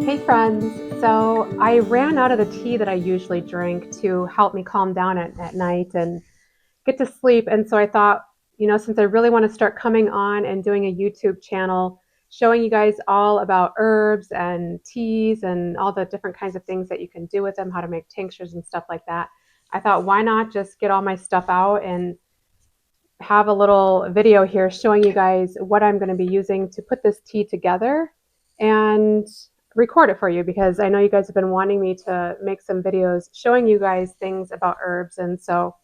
Hey friends, so I ran out of the tea that I usually drink to help me calm down at night and get to sleep. And so I thought, since I really want to start coming on and doing a YouTube channel showing you guys all about herbs and teas and all the different kinds of things that you can do with them, how to make tinctures and stuff like that, I thought, why not just get all my stuff out and have a little video here showing you guys what I'm going to be using to put this tea together and record it for you, because I know you guys have been wanting me to make some videos showing you guys things about herbs. And so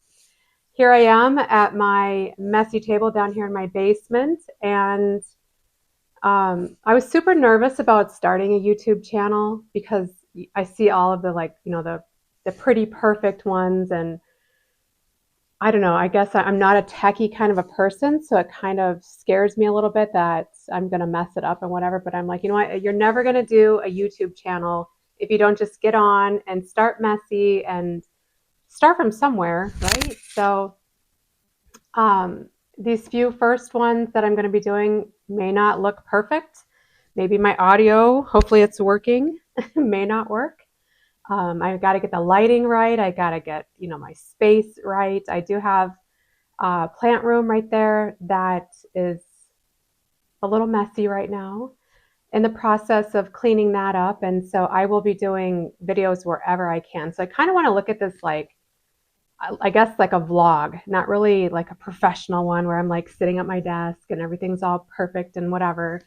here I am at my messy table down here in my basement. And I was super nervous about starting a YouTube channel because I see all of the the pretty perfect ones, and I don't know, I guess I'm not a techie kind of a person, so it kind of scares me a little bit that I'm going to mess it up and whatever. But I'm like, you know what? You're never going to do a YouTube channel if you don't just get on and start messy and start from somewhere, right? So these few first ones that I'm going to be doing may not look perfect. Maybe my audio, hopefully it's working, may not work. I got to get the lighting right. I got to get, my space right. I do have a plant room right there that is a little messy right now, in the process of cleaning that up. And so I will be doing videos wherever I can. So I kind of want to look at this like, I guess like a vlog, not really like a professional one where I'm like sitting at my desk and everything's all perfect and whatever.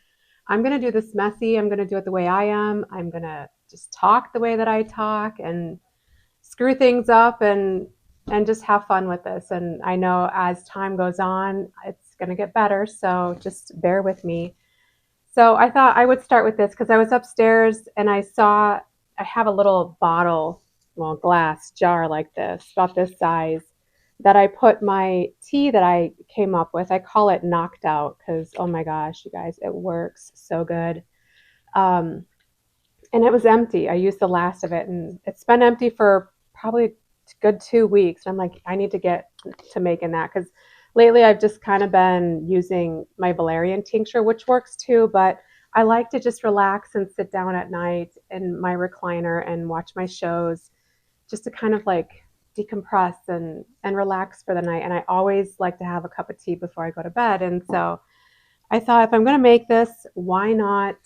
I'm going to do this messy. I'm going to do it the way I am. I'm going to just talk the way that I talk and screw things up and just have fun with this. And I know as time goes on, it's going to get better. So just bear with me. So I thought I would start with this because I was upstairs and I saw I have a little bottle, well, glass jar like this, about this size, that I put my tea that I came up with. I call it knocked out because, oh my gosh, you guys, it works so good. Um, and it was empty. I used the last of it, and it's been empty for probably a good 2 weeks. And I'm like, I need to get to making that because lately I've just kind of been using my valerian tincture, which works too, but I like to just relax and sit down at night in my recliner and watch my shows just to kind of like decompress and relax for the night. And I always like to have a cup of tea before I go to bed. And so I thought, if I'm going to make this, why not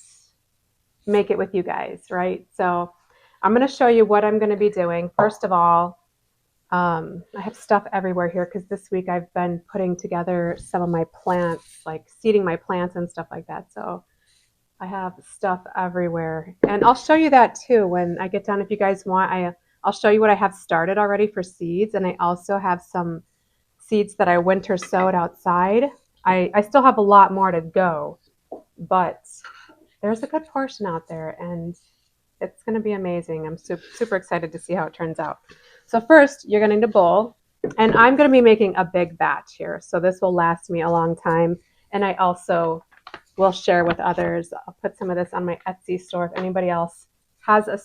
make it with you guys, right? So I'm going to show you what I'm going to be doing. First of all, I have stuff everywhere here because this week I've been putting together some of my plants, like seeding my plants and stuff like that. So I have stuff everywhere. And I'll show you that too when I get done. If you guys want, I'll show you what I have started already for seeds. And I also have some seeds that I winter sowed outside. I still have a lot more to go, but there's a good portion out there and it's going to be amazing. I'm super excited to see how it turns out. So first, you're going to need a bowl, and I'm going to be making a big batch here. So this will last me a long time, and I also will share with others. I'll put some of this on my Etsy store if anybody else has a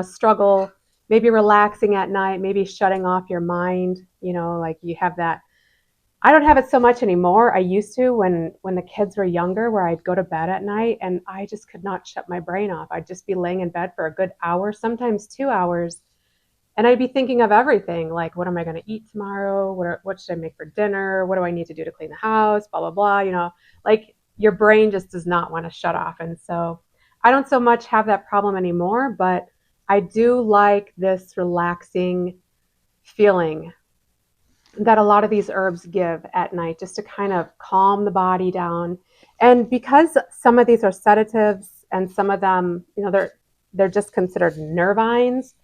struggle, maybe relaxing at night, maybe shutting off your mind, like you have that. I don't have it so much anymore. I used to when the kids were younger, where I'd go to bed at night and I just could not shut my brain off. I'd just be laying in bed for a good hour, sometimes 2 hours, and I'd be thinking of everything, like, what am I going to eat tomorrow? What should I make for dinner? What do I need to do to clean the house? Blah, blah, blah. Like your brain just does not want to shut off. And so I don't so much have that problem anymore, but I do like this relaxing feeling that a lot of these herbs give at night, just to kind of calm the body down. And because some of these are sedatives and some of them, they're just considered nervines,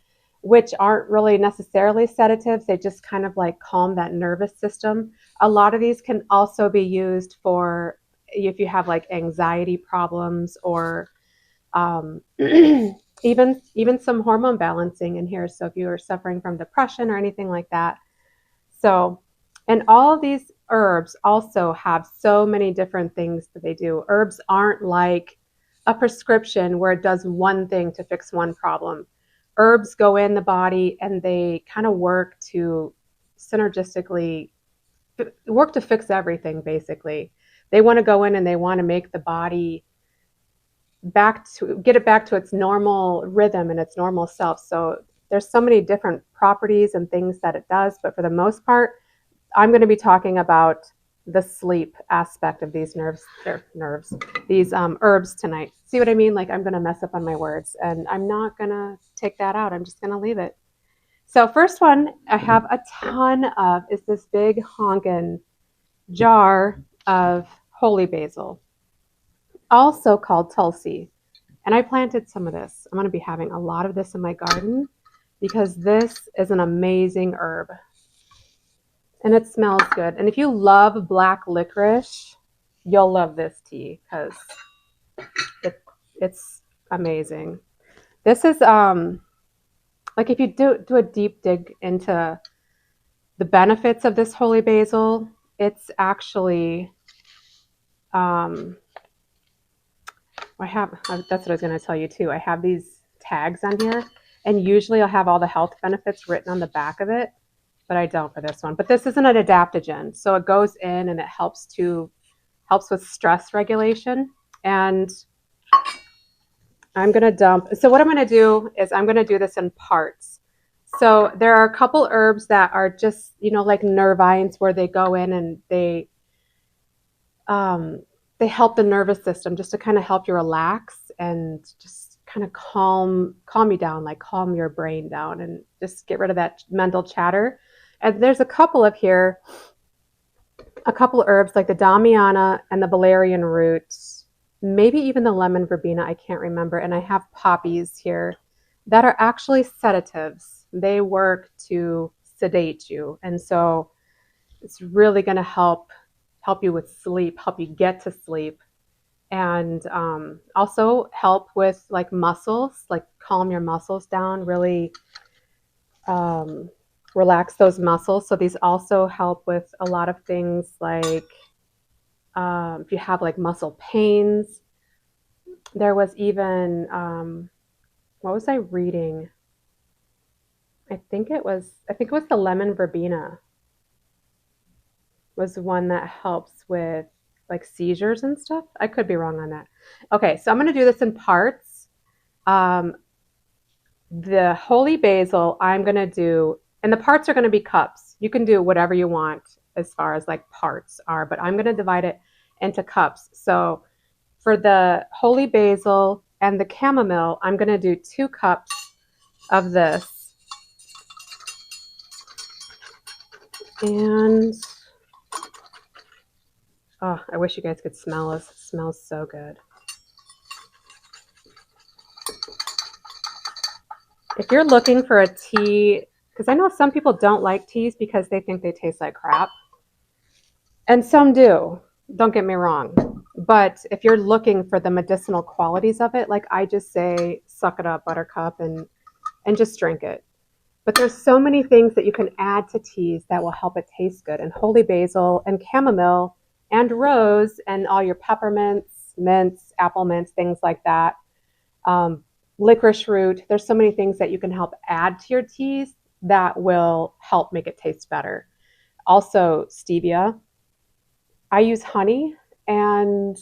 which aren't really necessarily sedatives. They just kind of like calm that nervous system. A lot of these can also be used for if you have like anxiety problems or even some hormone balancing in here. So if you are suffering from depression or anything like that. So, and all of these herbs also have so many different things that they do. Herbs aren't like a prescription where it does one thing to fix one problem. Herbs go in the body and they kind of work to synergistically work to fix everything, basically. They want to go in and they want to make the body get it back to its normal rhythm and its normal self. So there's so many different properties and things that it does, but for the most part, I'm going to be talking about the sleep aspect of these these herbs tonight. See what I mean? Like I'm going to mess up on my words, and I'm not going to take that out. I'm just going to leave it. So first one I have a ton of is this big honkin' jar of holy basil, also called tulsi. And I planted some of this. I'm going to be having a lot of this in my garden because this is an amazing herb and it smells good. And if you love black licorice, you'll love this tea because it's amazing. This is like if you do a deep dig into the benefits of this holy basil, it's actually I have that's what I was going to tell you too. I have these tags on here, and usually I'll have all the health benefits written on the back of it, but I don't for this one. But this isn't an adaptogen, so it goes in and it helps with stress regulation. And I'm going to dump. So what I'm going to do is I'm going to do this in parts. So there are a couple herbs that are just, like nervines where they go in and they help the nervous system just to kind of help you relax and just kind of calm you down, like calm your brain down and just get rid of that mental chatter. And there's a couple herbs like the Damiana and the valerian roots, maybe even the lemon verbena, I can't remember. And I have poppies here that are actually sedatives. They work to sedate you. And so it's really going to help you with sleep, help you get to sleep, and also help with like muscles, like calm your muscles down, really relax those muscles. So these also help with a lot of things like if you have like muscle pains. There was even what was I reading? I think it was the lemon verbena was one that helps with like seizures and stuff. I could be wrong on that. Okay, so I'm going to do this in parts. The holy basil, I'm going to do, and the parts are going to be cups. You can do whatever you want as far as like parts are, but I'm going to divide it into cups. So for the holy basil and the chamomile, I'm going to do 2 cups of this. And oh, I wish you guys could smell this. It smells so good. If you're looking for a tea, because I know some people don't like teas because they think they taste like crap. And some do, don't get me wrong. But if you're looking for the medicinal qualities of it, like I just say, suck it up, buttercup, and just drink it. But there's so many things that you can add to teas that will help it taste good. And holy basil and chamomile and rose and all your peppermints, mints, apple mints, things like that. Licorice root. There's so many things that you can help add to your teas that will help make it taste better. Also, stevia. I use honey and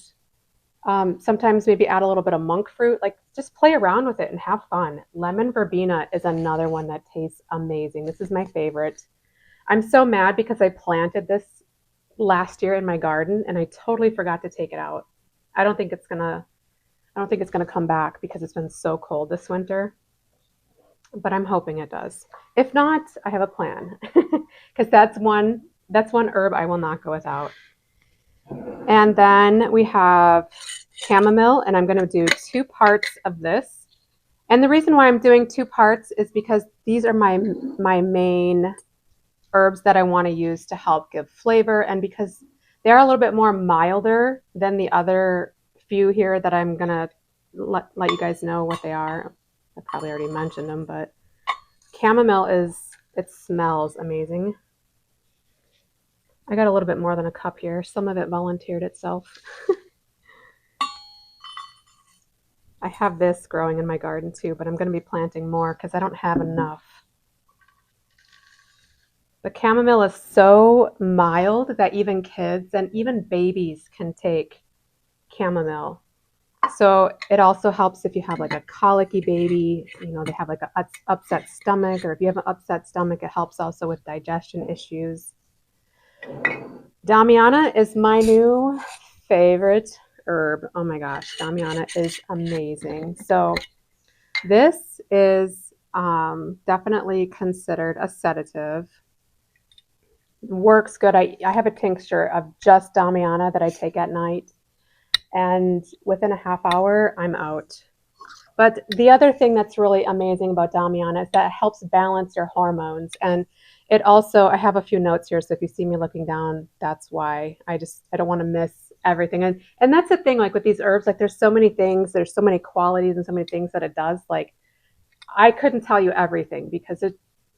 sometimes maybe add a little bit of monk fruit. Like just play around with it and have fun. Lemon verbena is another one that tastes amazing. This is my favorite. I'm so mad because I planted this last year in my garden and I totally forgot to take it out. I don't think it's gonna come back because it's been so cold this winter, but I'm hoping it does. If not, I have a plan because that's one herb I will not go without. And then we have chamomile, and I'm going to do 2 parts of this. And the reason why I'm doing 2 parts is because these are my main herbs that I want to use to help give flavor, and because they're a little bit more milder than the other few here that I'm going to let you guys know what they are. I probably already mentioned them, but chamomile it smells amazing. I got a little bit more than a cup here. Some of it volunteered itself. I have this growing in my garden too, but I'm going to be planting more because I don't have enough. The chamomile is so mild that even kids and even babies can take chamomile. So it also helps if you have like a colicky baby, you know, they have like a upset stomach, or if you have an upset stomach, it helps also with digestion issues. Damiana is my new favorite herb. Oh my gosh, Damiana is amazing. So this is definitely considered a sedative. Works good. I have a tincture of just Damiana that I take at night, and within a half hour, I'm out. But the other thing that's really amazing about Damiana is that it helps balance your hormones. And it also, I have a few notes here. So if you see me looking down, that's why I don't want to miss everything. And that's the thing, like with these herbs, like there's so many things, there's so many qualities and so many things that it does. Like I couldn't tell you everything because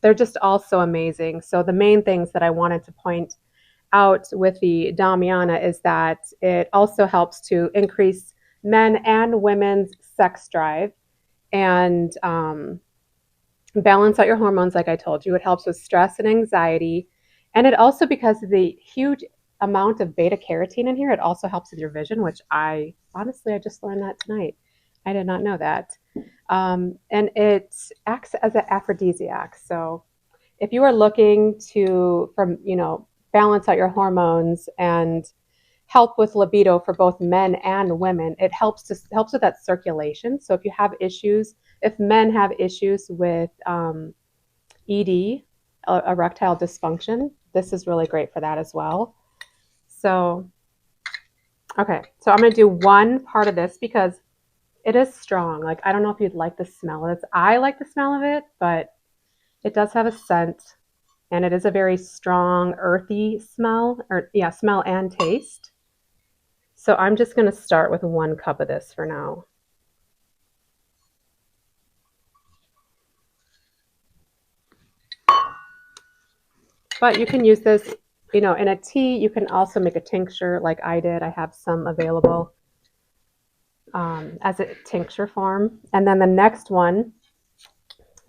they're just all so amazing. So the main things that I wanted to point out with the Damiana is that it also helps to increase men and women's sex drive and balance out your hormones, like I told you. It helps with stress and anxiety. And it also, because of the huge amount of beta carotene in here, it also helps with your vision, which I just learned that tonight. I did not know that. And it acts as an aphrodisiac. So if you are looking balance out your hormones and help with libido for both men and women, it helps with that circulation. So if you have issues, if men have issues with ED, erectile dysfunction, this is really great for that as well. So, okay, so I'm going to do one part of this because it is strong. Like, I don't know if you'd like the smell of it. I like the smell of it, but it does have a scent, and it is a very strong, earthy smell, smell and taste. So I'm just going to start with 1 cup of this for now. But you can use this, in a tea. You can also make a tincture like I did. I have some available as a tincture form. And then the next one,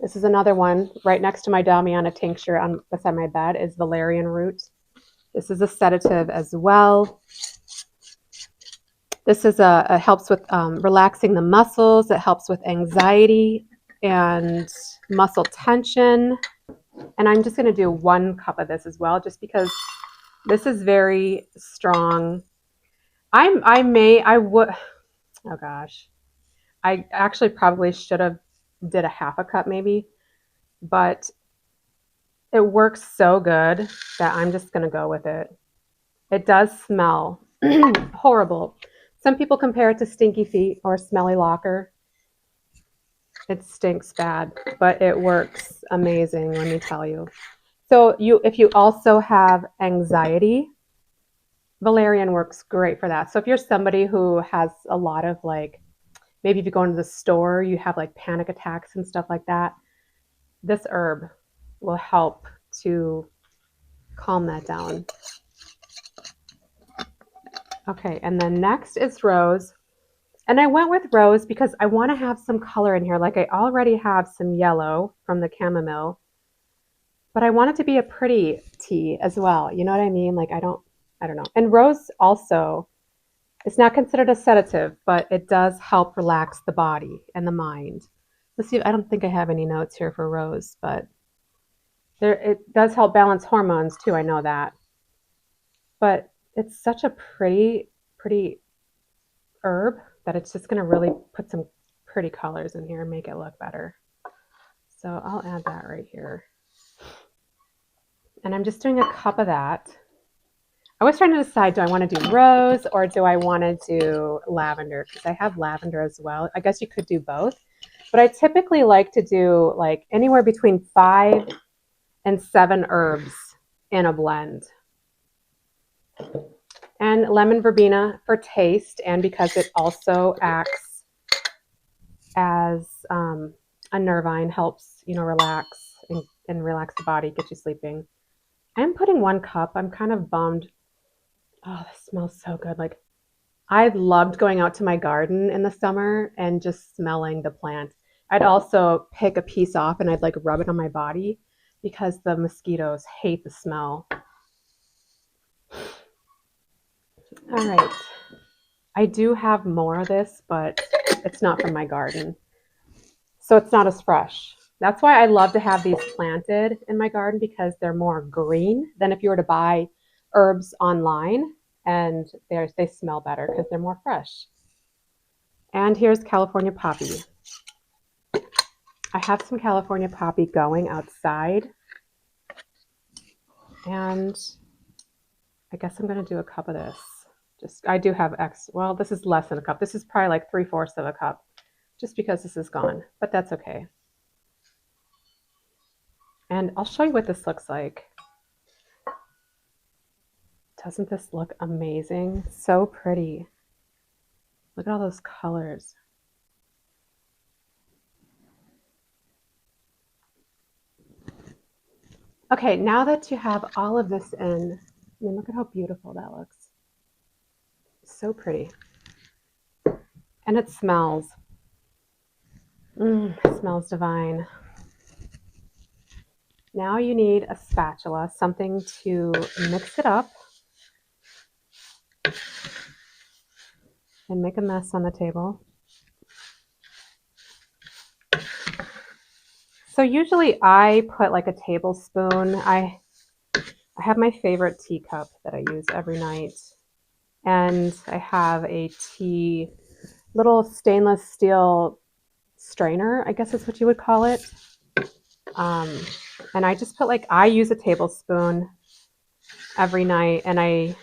this is another one right next to my Damiana tincture beside my bed, is valerian root. This is a sedative as well. This is it helps with relaxing the muscles. It helps with anxiety and muscle tension. And I'm just going to do 1 cup of this as well, just because this is very strong. Oh gosh. I actually probably should have did a half a cup maybe, but it works so good that I'm just going to go with it. It does smell horrible. Some people compare it to stinky feet or smelly locker. It stinks bad, but it works amazing, let me tell you. So if you also have anxiety, valerian works great for that. So if you're somebody who has a lot of maybe if you go into the store, you have like panic attacks and stuff like that, this herb will help to calm that down. Okay, and then next is rose. And I went with rose because I want to have some color in here. Like I already have some yellow from the chamomile, but I want it to be a pretty tea as well. You know what I mean? Like I don't know. And rose also, it's not considered a sedative, but it does help relax the body and the mind. Let's see, I don't think I have any notes here for rose, but it does help balance hormones too. I know that. But it's such a pretty herb that it's just going to really put some pretty colors in here and make it look better. So I'll add that right here. And I'm just doing a cup of that. I was trying to decide, do I want to do rose or do I want to do lavender? Because I have lavender as well. I guess you could do both. But I typically like to do like anywhere between 5 and 7 herbs in a blend. And lemon verbena for taste, and because it also acts as a nervine, helps relax and relax the body, get you sleeping. I'm putting 1 cup. I'm kind of bummed. Oh, this smells so good. Like I loved going out to my garden in the summer and just smelling the plant. I'd also pick a piece off and I'd like rub it on my body because the mosquitoes hate the smell. All right. I do have more of this, but it's not from my garden. So it's not as fresh. That's why I love to have these planted in my garden because they're more green than if you were to buy herbs online, and they smell better because they're more fresh. And here's California poppy. I have some California poppy going outside, and I guess I'm going to do a cup of this. I do have well, this is less than a cup. This is probably like 3/4 of a cup just because this is gone, but that's okay. And I'll show you what this looks like. Doesn't this look amazing? So pretty. Look at all those colors. Okay, now that you have all of this in, I mean, look at how beautiful that looks. So pretty. And it smells. It smells divine. Now you need a spatula, something to mix it up and make a mess on the table. So usually I put like a tablespoon. I have my favorite teacup that I use every night. And I have a little stainless steel strainer, I guess is what you would call it. And I just I use a tablespoon every night, and I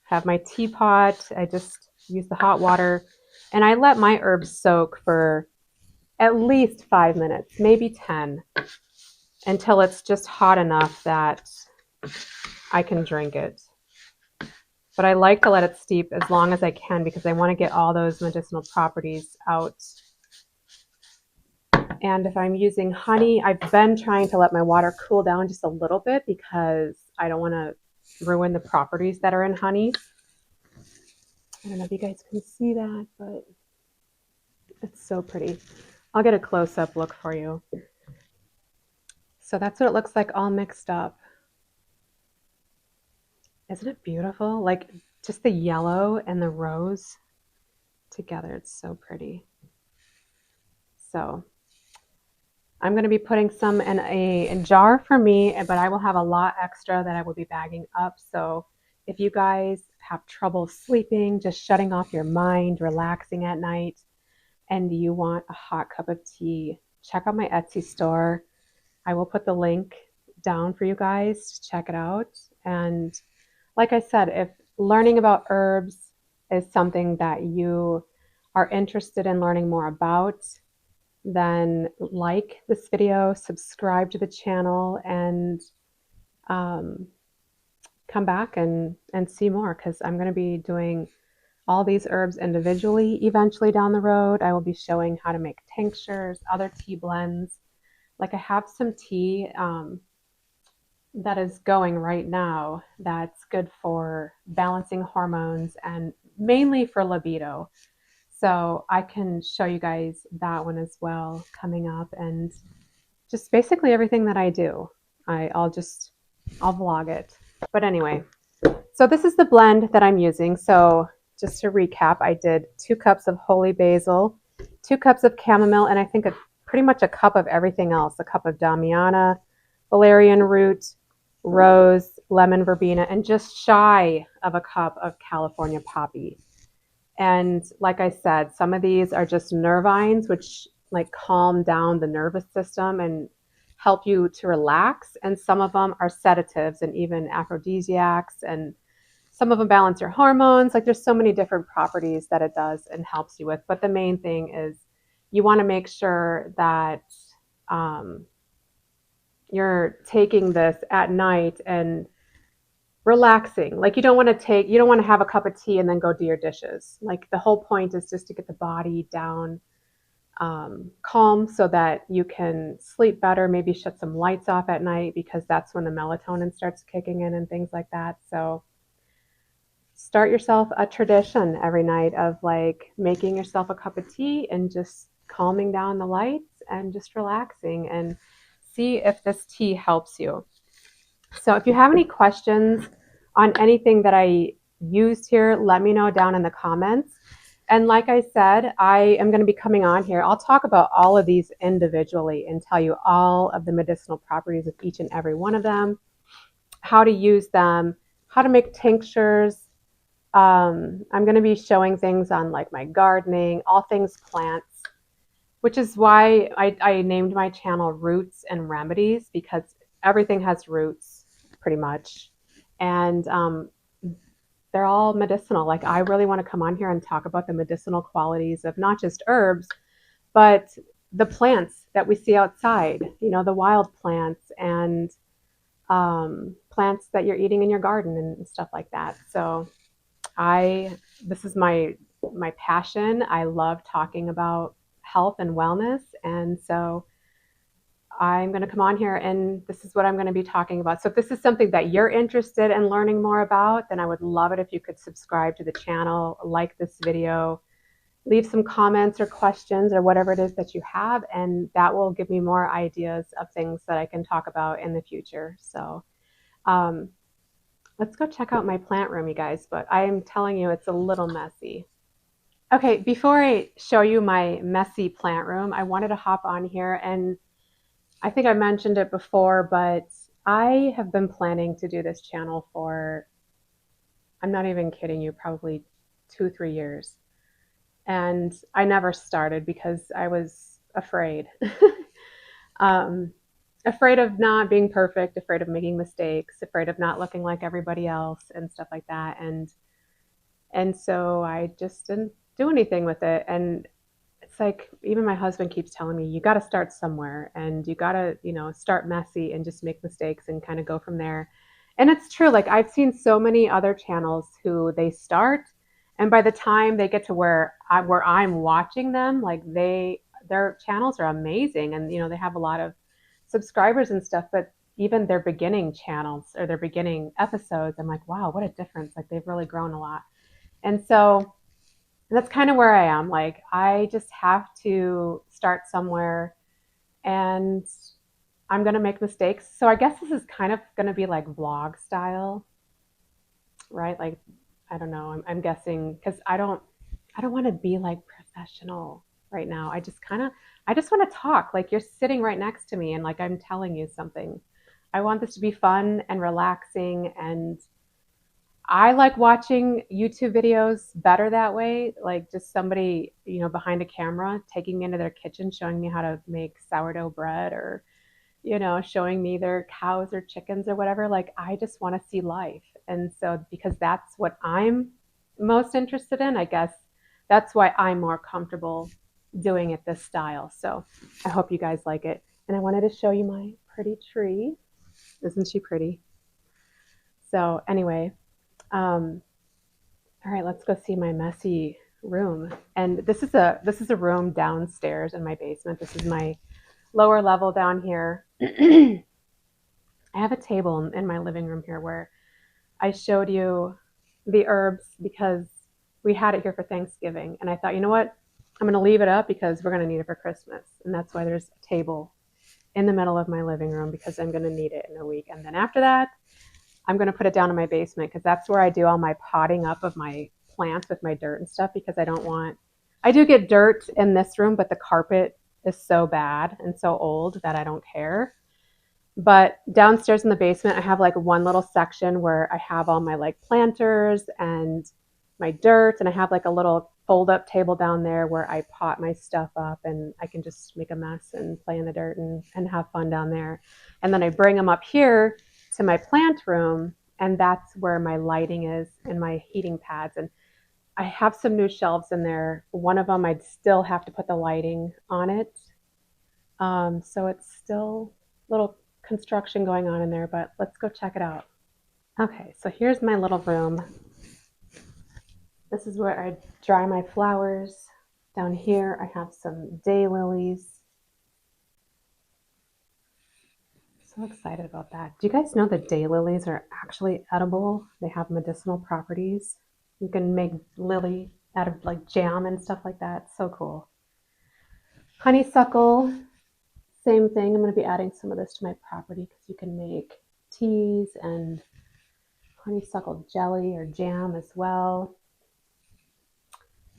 have my teapot. I just use the hot water, and I let my herbs soak for at least 5 minutes, maybe 10, until it's just hot enough that I can drink it. But I like to let it steep as long as I can because I want to get all those medicinal properties out. And if I'm using honey, I've been trying to let my water cool down just a little bit because I don't want to ruin the properties that are in honey. I don't know if you guys can see that, but it's so pretty. I'll get a close-up look for you. So that's what it looks like all mixed up. Isn't it beautiful? Like just the yellow and the rose together. It's so pretty. So I'm going to be putting some in a jar for me, but I will have a lot extra that I will be bagging up. So if you guys have trouble sleeping, just shutting off your mind, relaxing at night, and you want a hot cup of tea, check out my Etsy store. I will put the link down for you guys to check it out. And like I said, if learning about herbs is something that you are interested in learning more about, then like this video, subscribe to the channel, and come back and see more, because I'm going to be doing all these herbs individually eventually down the road. I will be showing how to make tinctures, other tea blends. Like I have some tea that is going right now that's good for balancing hormones and mainly for libido. So I can show you guys that one as well coming up, and just basically everything that I do. I'll vlog it. But anyway, so this is the blend that I'm using. So just to recap, I did 2 cups of holy basil, 2 cups of chamomile, and I think pretty much a cup of everything else. A cup of Damiana, valerian root, rose, lemon verbena, and just shy of a cup of California poppy. And like I said, some of these are just nervines, which like calm down the nervous system and help you to relax. And some of them are sedatives and even aphrodisiacs, and some of them balance your hormones. Like there's so many different properties that it does and helps you with. But the main thing is you want to make sure that you're taking this at night and relaxing. Like you don't want to have a cup of tea and then go do your dishes. Like the whole point is just to get the body down calm so that you can sleep better, maybe shut some lights off at night because that's when the melatonin starts kicking in and things like that. So start yourself a tradition every night of like making yourself a cup of tea and just calming down the lights and just relaxing, and see if this tea helps you. So if you have any questions on anything that I used here, let me know down in the comments. And like I said, I am going to be coming on here. I'll talk about all of these individually and tell you all of the medicinal properties of each and every one of them, how to use them, how to make tinctures. I'm going to be showing things on like my gardening, all things plants, which is why I named my channel Roots and Remedies, because everything has roots pretty much. And they're all medicinal. Like, I really want to come on here and talk about the medicinal qualities of not just herbs, but the plants that we see outside, the wild plants and plants that you're eating in your garden and stuff like that. So this is my passion. I love talking about health and wellness. And so I'm going to come on here and this is what I'm going to be talking about. So if this is something that you're interested in learning more about, then I would love it if you could subscribe to the channel, like this video, leave some comments or questions or whatever it is that you have, and that will give me more ideas of things that I can talk about in the future. So let's go check out my plant room, you guys, but I am telling you, it's a little messy. Okay, before I show you my messy plant room, I wanted to hop on here, and I think I mentioned it before, but I have been planning to do this channel for, I'm not even kidding you, probably 2-3 years. And I never started because I was afraid. Afraid of not being perfect, afraid of making mistakes, afraid of not looking like everybody else and stuff like that. And so I just didn't do anything with it. And it's like, even my husband keeps telling me, you got to start somewhere, and you got to, start messy and just make mistakes and kind of go from there. And it's true. Like, I've seen so many other channels who they start, and by the time they get to where I'm watching them, like their channels are amazing, and they have a lot of subscribers and stuff, but even their beginning channels or their beginning episodes, I'm like, wow, what a difference. Like, they've really grown a lot. And so that's kind of where I am. Like, I just have to start somewhere, and I'm going to make mistakes. So I guess this is kind of going to be like vlog style, right? Like, I don't know. I'm guessing, because I don't want to be like professional right now. I just want to talk. Like, you're sitting right next to me and like I'm telling you something. I want this to be fun and relaxing, and I like watching YouTube videos better that way. Like, just somebody, behind a camera taking me into their kitchen, showing me how to make sourdough bread, or, showing me their cows or chickens or whatever. Like, I just want to see life. And so, because that's what I'm most interested in, I guess that's why I'm more comfortable doing it this style. So I hope you guys like it. And I wanted to show you my pretty tree. Isn't she pretty? So anyway, all right, let's go see my messy room. And this is a room downstairs in my basement. This is my lower level down here. I have a table in my living room here where I showed you the herbs because we had it here for Thanksgiving. And I thought, you know what? I'm going to leave it up because we're going to need it for Christmas. And that's why there's a table in the middle of my living room, because I'm going to need it in a week. And then after that, I'm going to put it down in my basement, because that's where I do all my potting up of my plants with my dirt and stuff, because I do get dirt in this room, but the carpet is so bad and so old that I don't care. But downstairs in the basement, I have like one little section where I have all my like planters and my dirt, and I have like a little fold up table down there where I pot my stuff up, and I can just make a mess and play in the dirt and have fun down there. And then I bring them up here to my plant room, and that's where my lighting is and my heating pads. And I have some new shelves in there. One of them, I'd still have to put the lighting on it. So it's still a little construction going on in there, but let's go check it out. Okay, so here's my little room. This is where I dry my flowers. Down here, I have some daylilies. So excited about that. Do you guys know that daylilies are actually edible? They have medicinal properties. You can make lily out of like jam and stuff like that. So cool. Honeysuckle, same thing. I'm going to be adding some of this to my property because you can make teas and honeysuckle jelly or jam as well.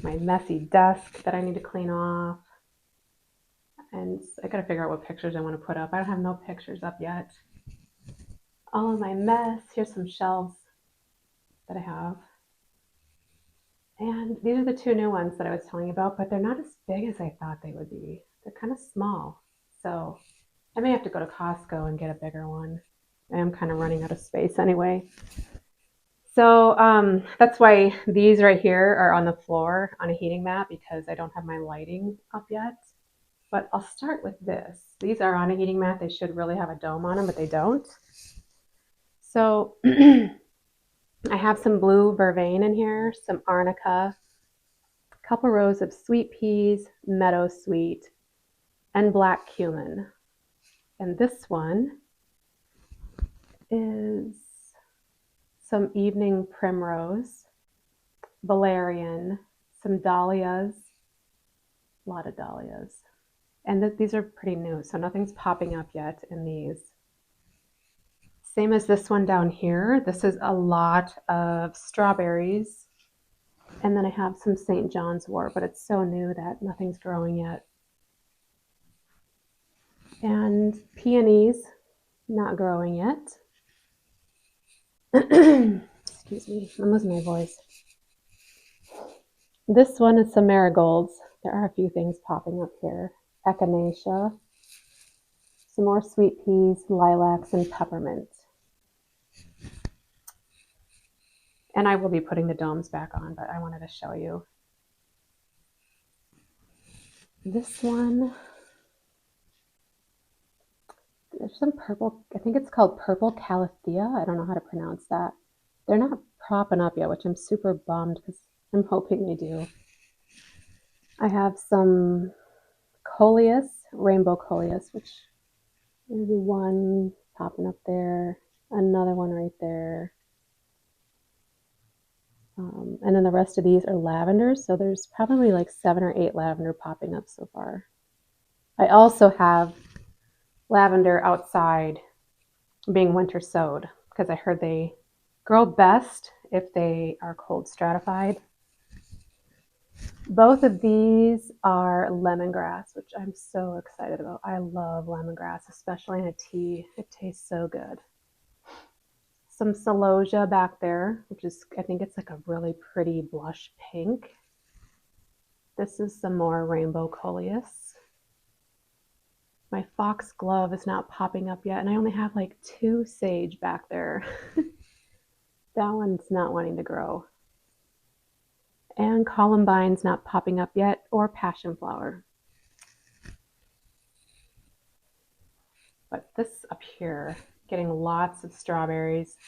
My messy desk that I need to clean off. And I gotta figure out what pictures I want to put up. I don't have no pictures up yet. All of my mess. Here's some shelves that I have. And these are the two new ones that I was telling you about, but they're not as big as I thought they would be. They're kind of small. So I may have to go to Costco and get a bigger one. I am kind of running out of space anyway. So that's why these right here are on the floor on a heating mat, because I don't have my lighting up yet. But I'll start with this. These are on a heating mat. They should really have a dome on them, but they don't. So I have some blue vervain in here, some arnica, a couple rows of sweet peas, meadow sweet, and black cumin. And this one is some evening primrose, valerian, some dahlias, a lot of dahlias. And these are pretty new, so nothing's popping up yet in these. Same as this one down here. This is a lot of strawberries. And then I have some St. John's wort, but it's so new that nothing's growing yet. And peonies, not growing yet. Excuse me, I'm losing my voice. This one is some marigolds. There are a few things popping up here. Echinacea, some more sweet peas, lilacs, and peppermint. And I will be putting the domes back on, but I wanted to show you. This one, there's some purple, I think it's called purple calathea. I don't know how to pronounce that. They're not propping up yet, which I'm super bummed because I'm hoping they do. I have some coleus, rainbow coleus, which there's one popping up there, another one right there. And then the rest of these are lavenders, so there's probably like 7 or 8 lavender popping up so far. I also have lavender outside being winter sowed because I heard they grow best if they are cold stratified. Both of these are lemongrass, which I'm so excited about. I love lemongrass, especially in a tea. It tastes so good. Some celosia back there, which is, I think it's like a really pretty blush pink. This is some more rainbow coleus. My foxglove is not popping up yet, and I only have like 2 sage back there. That one's not wanting to grow. And columbine's not popping up yet, or passion flower. But this up here, getting lots of strawberries.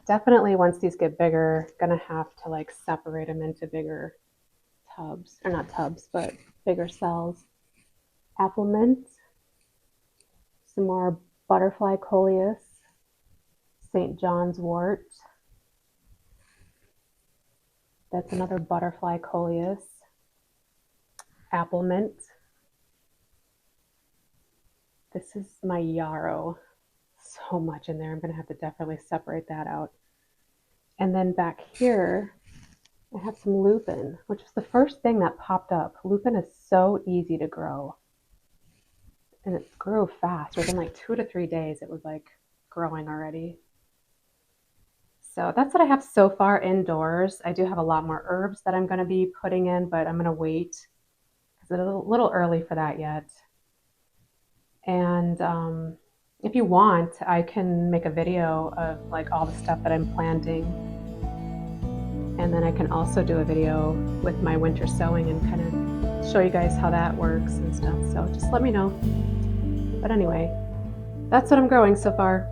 Definitely once these get bigger, gonna have to like separate them into bigger tubs, or not tubs, but bigger cells. Apple mint, some more butterfly coleus, St. John's wort. That's another butterfly coleus. Apple mint. This is my yarrow. So much in there. I'm going to have to definitely separate that out. And then back here, I have some lupin, which is the first thing that popped up. Lupin is so easy to grow. And it grew fast. Within like 2 to 3 days, it was like growing already. So that's what I have so far indoors. I do have a lot more herbs that I'm going to be putting in, but I'm going to wait because it's a little early for that yet. And if you want, I can make a video of like all the stuff that I'm planting. And then I can also do a video with my winter sowing and kind of show you guys how that works and stuff. So just let me know. But anyway, that's what I'm growing so far.